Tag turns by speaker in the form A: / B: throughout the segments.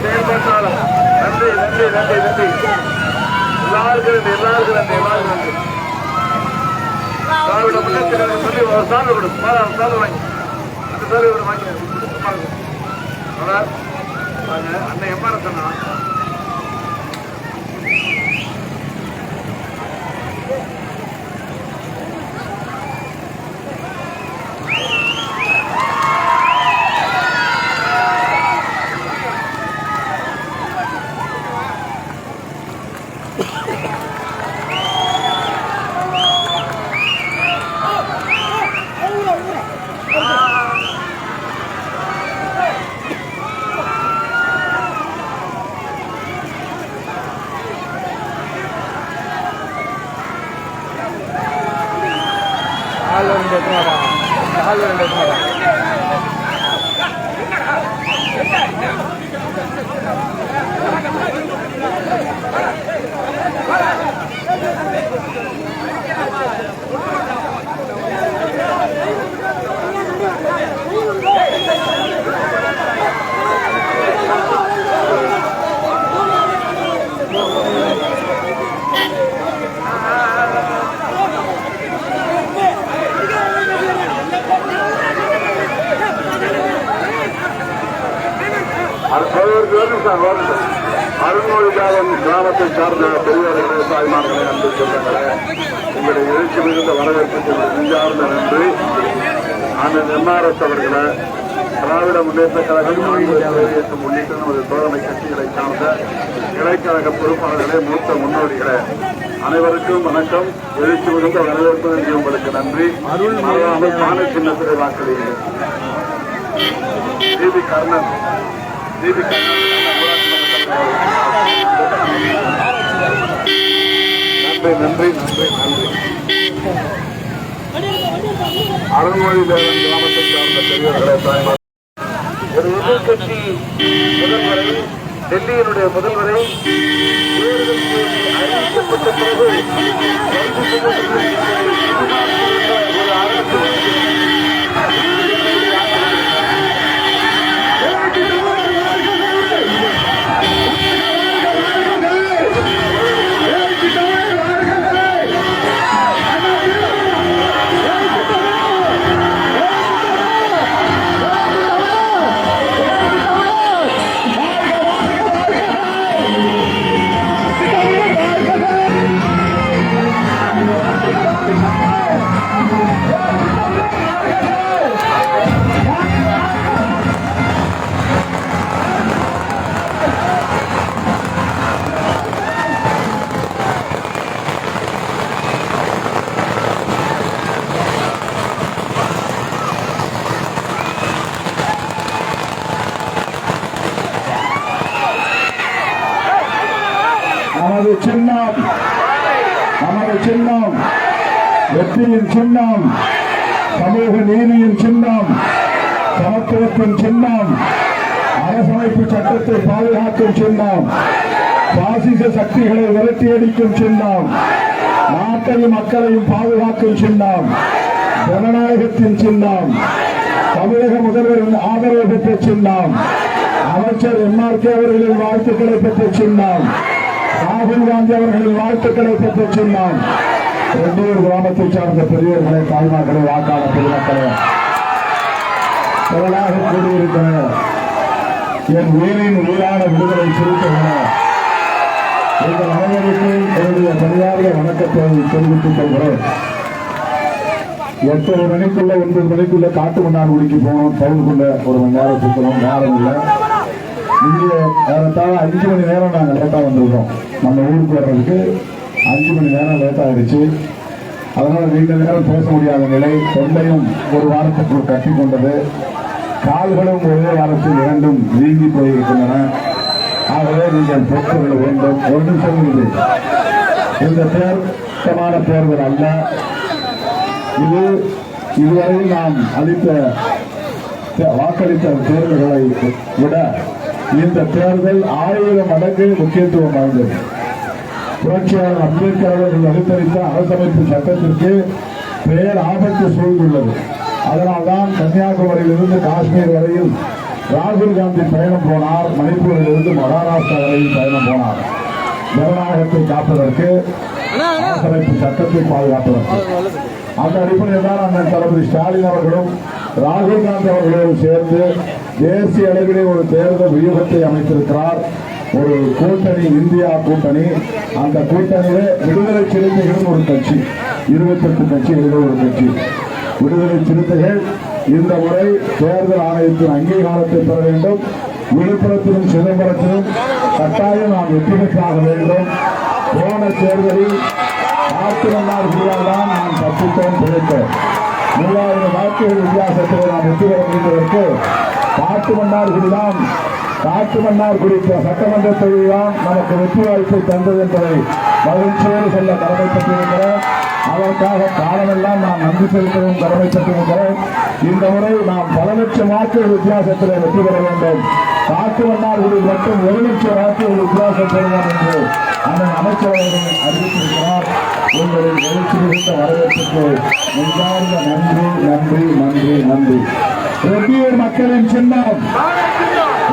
A: செயல்பட்டாலும் நன்றி நன்றி நன்றி நன்றி எல்லாருக்கும் எல்லாருக்கும் திராவிட முன்னேற்ற சொல்லி ஒரு சாலை விடும் சாலை வாங்கி அந்த சாலை விட வாங்கி அண்ணன் எம்ஆர் சொன்னா அருண்மொழிகாலம் கிராமத்தை சார்ந்த பெரியவர்களே தாய்மார்களே அன்பு சொந்தங்களே உங்களுடைய எழுச்சி மிகுந்த வரவேற்புக்கு நெஞ்சார்ந்த நன்றி. அண்ணன் எம்ஆர்எஸ் அவர்களை திராவிட முன்னேற்ற கழகம் வெளியேற்றம் உள்ளிட்ட நமது தோழமை கட்சிகளை சார்ந்த இடைக்கழக பொறுப்பாளர்களே மூத்த முன்னோடிகளே அனைவருக்கும் வணக்கம். எழுச்சி மிகுந்த வரவேற்பு நன்றி. உங்களுக்கு நன்றி. பானை சின்னத்திலே வாக்களியுங்கள். நீதி கர்ணன் நன்றி நன்றி நன்றி நன்றி. அருண்மொழி தேவன் கிராமத்தை சார்ந்த பெரியவர்களே தாய்மார், ஒரு எதிர்கட்சி முதல்வரை டெல்லியினுடைய முதல்வரை அறிவிக்கப்பட்ட பிறகு ஒரு அரசு நமது சின்னம் வெற்றியின் சின்னம், சமூக நீதியின் சின்னம், சமத்துவத்தின் சின்னம், அரசமைப்பு சட்டத்தை பாதுகாக்கும் சின்னம், பாசிச சக்திகளை விரட்டியடிக்கும் சின்னம், நாட்டையும் மக்களையும் பாதுகாக்கும் சின்னம், ஜனநாயகத்தின் சின்னம், தமிழக முதல்வரின் ஆதரவு பெற்ற சின்னம், அமைச்சர் எம்ஆர்கே அவர்களின் வாழ்த்துக்களை பெற்ற சின்னம், ராகுல் காந்தி அவர்களின் வாழ்த்துக்களை பெற்ற சின்னம். ரெண்டூர் கிராமத்தை சார்ந்த பெரியவர்களே தாய்மார்களே வாக்காளர் பொதுமக்களே திரளாக கூடியிருக்கிற என் உயிரின் உயிரான விடுதலை சிறுத்தைகளே, எங்கள் அனைவருக்கும் என்னுடைய பணியாளர் வணக்கத்தை தெரிவித்துக் கொள்கிறேன். 8 மணிக்குள்ள 9 மணிக்குள்ள காட்டு மன்னார்குடிக்கு போகணும். டவுனுக்குள்ள ஒரு மணி நேரம் சுற்றணும். நேரம் இல்லை. இங்கே ஏறத்தாழ 5 மணி நேரம் நாங்கள் லேட்டாக வந்திருக்கோம். நம்ம ஊருக்கு வர்றதுக்கு 5 மணி நேரம் லேட் ஆகிடுச்சு. அதனால் நீண்ட நேரம் பேச முடியாத நிலை, தொண்டையும் ஒரு வாரத்துக்குள் கட்டி கொண்டது. கால்களும் ஒரே வாரத்தில் இரண்டும் வீங்கி போயிருக்கின்றன. ஆகவே நீங்கள் பெற்றுக்கொள்ள வேண்டும். ஒரு நிமிஷம் இது இந்த தேர்தமான தேர்தல் அல்ல. இது இதுவரையில் நாம் வாக்களித்த தேர்தல்களை விட இந்த தேர்தல் 1000 மடங்கு முக்கியத்துவம் வாய்ந்தது. புரட்சியாளர் அம்பேத்கர் அவர்கள் வகுத்தளித்த அரசமைப்பு சட்டத்திற்கு பெயர் ஆபத்து சூழ்ந்துள்ளது. அதனால்தான் கன்னியாகுமரியிலிருந்து காஷ்மீர் வரையில் ராகுல் காந்தி பயணம் போனார். மணிப்பூரிலிருந்து மகாராஷ்டிரா வரையில் பயணம் போனார். ஜனநாயகத்தை காப்பதற்கு, அரசமைப்பு சட்டத்தை பாதுகாப்பதற்கு. அந்த அடிப்படையில் தான் அண்ணன் தளபதி ஸ்டாலின் அவர்களும் ராகுல் காந்தி அவர்களோடு சேர்ந்து தேசிய அளவிலே ஒரு தேர்தல் வியூகத்தை அமைத்திருக்கிறார். ஒரு கூட்டணி, இந்தியா கூட்டணி. அந்த கூட்டணியிலே விடுதலை சிறுத்தைகள் ஒரு கட்சி, 28 கட்சிகளில் ஒரு கட்சி. விடுதலை சிறுத்தைகள் இந்த முறை தேர்தல் ஆணையத்தின் அங்கீகாரத்தை பெற வேண்டும். விழுப்புரத்திலும் சிதம்பரத்திலும் கட்டாயம் நாம் வெற்றி பெற்றாக வேண்டும். போன தேர்தலில் தான் நாம் தப்பித்தோம், பிழைத்தோம். 3000 வாக்குகள் வித்தியாசத்தில் நாம் வெற்றி பெற முடிந்ததற்கு காட்டுமன்னார்குடி சட்டமன்ற தொகுதிதான் நமக்கு வெற்றி வாய்ப்பை தந்தது என்பதை மகிழ்ச்சியோடு சொல்ல கடமைப்பட்டிருக்கிறோம். அதற்காக காலமெல்லாம் நாம் நன்றி செலுத்தவும் கடமைப்பட்டிருக்கிறோம். இந்த முறை நாம் பல லட்சம் வாக்குகள் வித்தியாசத்தில் வெற்றி பெற வேண்டும். காட்டுமன்னார்குடி மட்டும் 1 லட்சம் வாக்குகள் வித்தியாசம் பெறுவோம் என்று அண்ணன் அமைச்சர் அவர்கள் அறிவித்திருக்கிறார். உங்களின் எழுச்சி மிகுந்த வரவேற்புக்கு நெஞ்சார்ந்த நன்றி நன்றி நன்றி நன்றி. ரெட்டியூர் மக்களின் சின்னம்,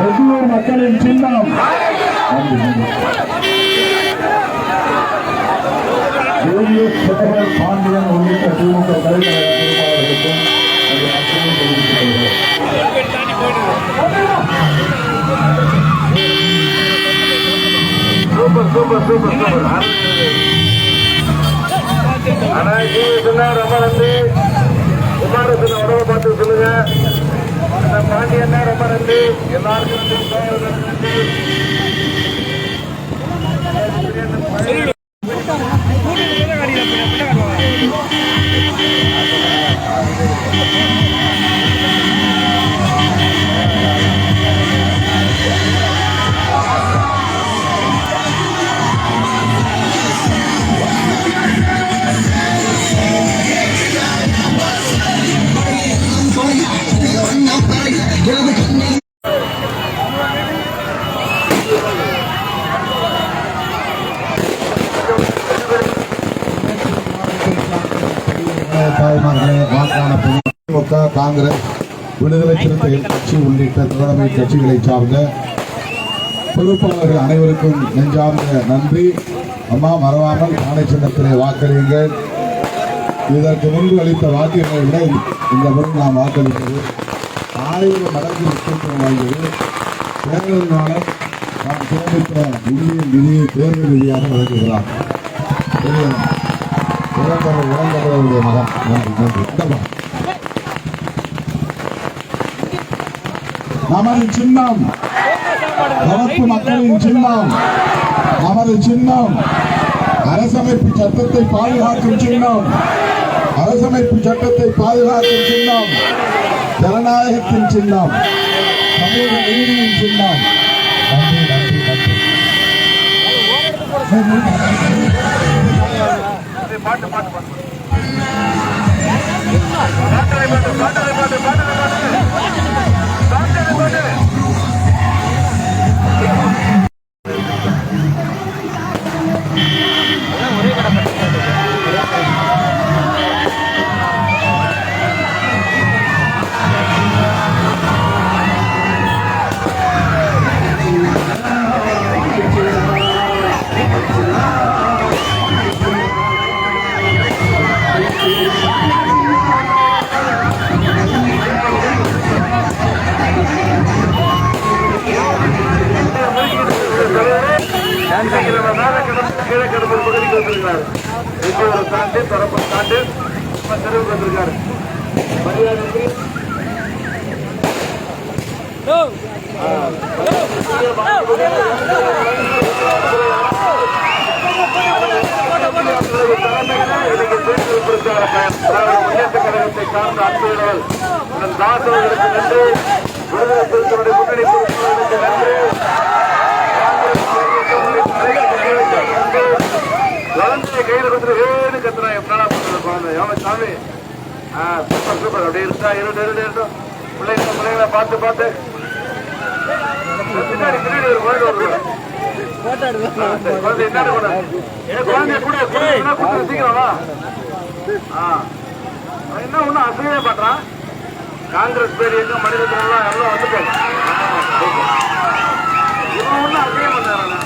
A: ரெட்டியூர் மக்களின் சின்னம். நன்றி நன்றி. பாண்டியன் உள்ளிட்ட திமுக தலைவர்களுக்கும் சூப்பர் சூப்பர் சூப்பர் சூப்பர். ஆனா சொன்னா ரொம்ப நன்றி. குமாரத்தின் உடவை பார்த்து சொல்லுங்க. அந்த பாண்டியன்னா ரொம்ப நன்றி. எல்லாருக்கும் நன்றி. திமுக, காங்கிரஸ், விடுதலை சிறுத்தைகள் கட்சி உள்ளிட்ட தோழமை கட்சிகளை சார்ந்த பொறுப்பாளர்கள் அனைவருக்கும் நெஞ்சார்ந்த நன்றி. அம்மா மறவாமல் ஆணை சின்னத்திலே வாக்களியுங்கள். இதற்கு முன்பு அளித்த வாக்கியங்களை விட இந்த முறை நாம் வாக்களித்தது 1000 மடங்கு முக்கியத்துவம் வாய்ந்தது. தேர்தல் நாளம் நாம் சேமித்த நிதியை தேர்தல் நிதியாக வழங்குகிறார் இளந்தவருடைய மகன். நன்றி நன்றி. நமது சின்னம், வளர்ப்பு மக்களின் சின்னம், நமது சின்னம் அரசமைப்பு சட்டத்தை பாதுகாக்கும் சின்னம், அரசமைப்பு சட்டத்தை பாதுகாக்கும் சின்னம், ஜனநாயகத்தின் சின்னம், சமூக நீதியின் சின்னம். நன்றி நன்றி நன்றி. பாட்டு பாட்டு பாட்டு முன்னேற்ற கழகத்தை சார்ந்த அன்புகள் தாசர்களுக்கு நன்றி. விடுதலை சிறுத்தைகளுடைய முன்னணி பொறுப்பாளர்களுக்கு நன்றி. குழந்தைய கையில கொடுத்துட்டு ஏன்னு கத்துறான். எப்படா பண்றது குழந்தை? எவ்வளவு சாமி? Super super. அப்படியே இருக்கா? இருக்கட்டும். பிள்ளைங்களை பார்த்து பார்த்து பின்னாடி பின்னாடி ஒரு குழந்தை வருவாங்க. குழந்தை என்ன குழந்தைய கூட கொடுத்து சீக்கிரமா. என்ன ஒன்னும் அசைவே பாட்டுறான். காங்கிரஸ் பேர் எங்க மனிதர்கள் எல்லாம் வந்துட்டாங்க. இவன் ஒன்னும் அசைவே பண்ணாரா?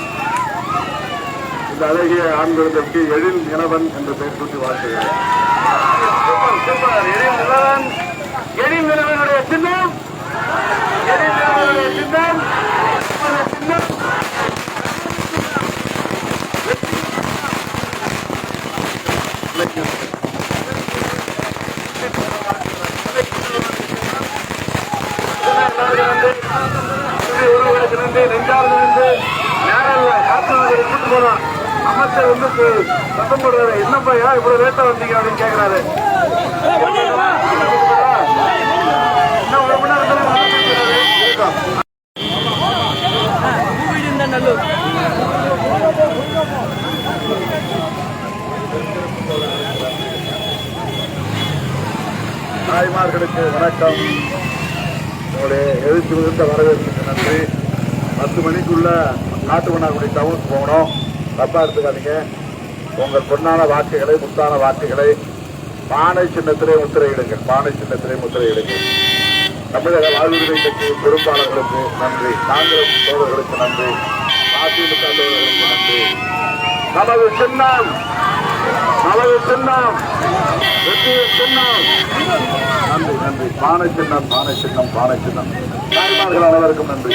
A: இந்த அழகிய ஆண்களுக்கு எழில் இனவன் என்ற பெயர் சொல்லி வாழ்த்துகிறேன். எழில் நிலவனுடைய சின்னம், எழில் நிலவனுடைய சின்னம், சின்னம் உறவுகளுக்கு நன்றி. நெஞ்சார்ந்து நின்று நேரில் காற்று கூட்டு போனோம். அமைச்சர் வந்து சத்தம் போடுறாரு. என்னப்பா இவ்வளவு லேட்டா வந்தீங்க அப்படின்னு கேட்கிறாரு. இன்னும் 1 மணி நேரம் தாய்மார்களுக்கு வணக்கம். உங்களுடைய எழுச்சி மிகுந்த வரவேற்புக்கு நன்றி. 10 மணிக்குள்ள காட்டுமன்னார்குடி டவுன் போகணும். தப்பா எடுத்துக்காதீங்க. உங்கள் பொன்னான வாக்குகளை, முத்தான வாக்குகளை பானை சின்னத்திலே முத்திரையிடுங்கள். பானை சின்னத்திலே முத்திரையிடுங்கள். தமிழக வாழ்வுரிமை கட்சியின் பொறுப்பாளர்களுக்கு நன்றி. காங்கிரஸ் தோழர்களுக்கு நன்றி. அதிமுக தோழர்களுக்கு நன்றி. நமது சின்னம், நமது சின்னம், வெற்றிய சின்னம். நன்றி நன்றி. பானை சின்னம், பானை சின்னம், பானை சின்னம். தாய்மார்கள் அனைவருக்கும் நன்றி.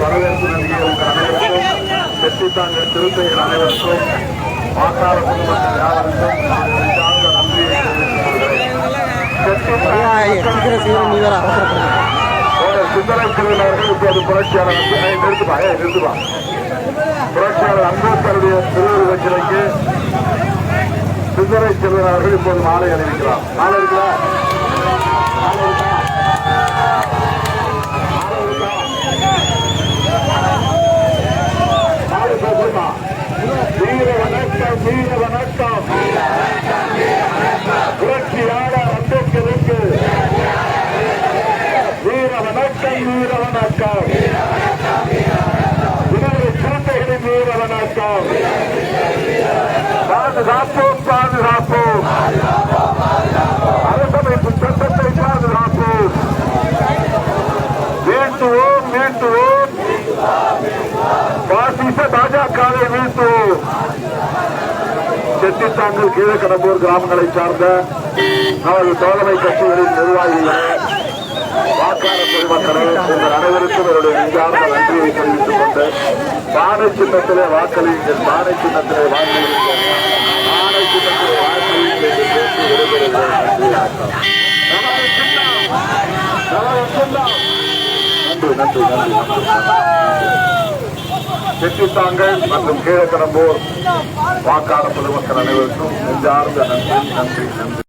A: வரவேற்பு நல்கிய உங்கள் அனைவருக்கும், வெற்றித்தாங்கள் திருத்தைகள் அனைவருக்கும், வாக்காள பொதுமக்கள் யாவருக்கும் சார்ந்த நன்றியை சுந்தரம் திருவிழாவர்கள் இப்போது புரட்சியாளர் நிறுத்துவா புரட்சியாளர் அம்பேத்கருடைய திருவுருவ சிலைக்கு சுந்தரை செல்வர்கள் இப்போது மாலை அணிவிக்கிறார். மாலை இருக்கா? வீர வணக்கம், வீர வணக்கம். புரட்சியாளர் அம்பேத்கருக்கு வீர வணக்கம், வீர வணக்கம். விடுதலை சிறுத்தைகளின் வீர வணக்கம். பாதுகாப்போம், பாதுகாப்போம். அரசமைப்பு சட்டத்தை பாதுகாப்போம். வீழ்த்துவோம், வீழ்த்துவோம். பாசிச பாஜகவை வீழ்த்துவோம். செட்டித்தாங்கல் கீழக்கடம்பூர் கிராமங்களை சார்ந்த நமது தோழமை கட்சிகளின் நிர்வாகிகளே, வாக்காளர் பொதுமக்களே, உங்கள் அனைவருக்கும் என்னுடைய நெஞ்சார்ந்த நன்றியை தெரிவித்துக் கொண்டு பானை சின்னத்திலே வாக்களியுங்கள், பானை சின்னத்திலே வாக்களியுங்கள், பானை சின்னத்திலே வாக்களியுங்கள் என்று பேசி விடுபடுகிறேன். நன்றி நன்றி நன்றி. செட்டித்தாங்கல் மற்றும் கீழக்கடம்பூர் வாக்காளர் பொதுமக்கள் அனைவருக்கும் நெஞ்சார்ந்த நன்றி நன்றி நன்றி.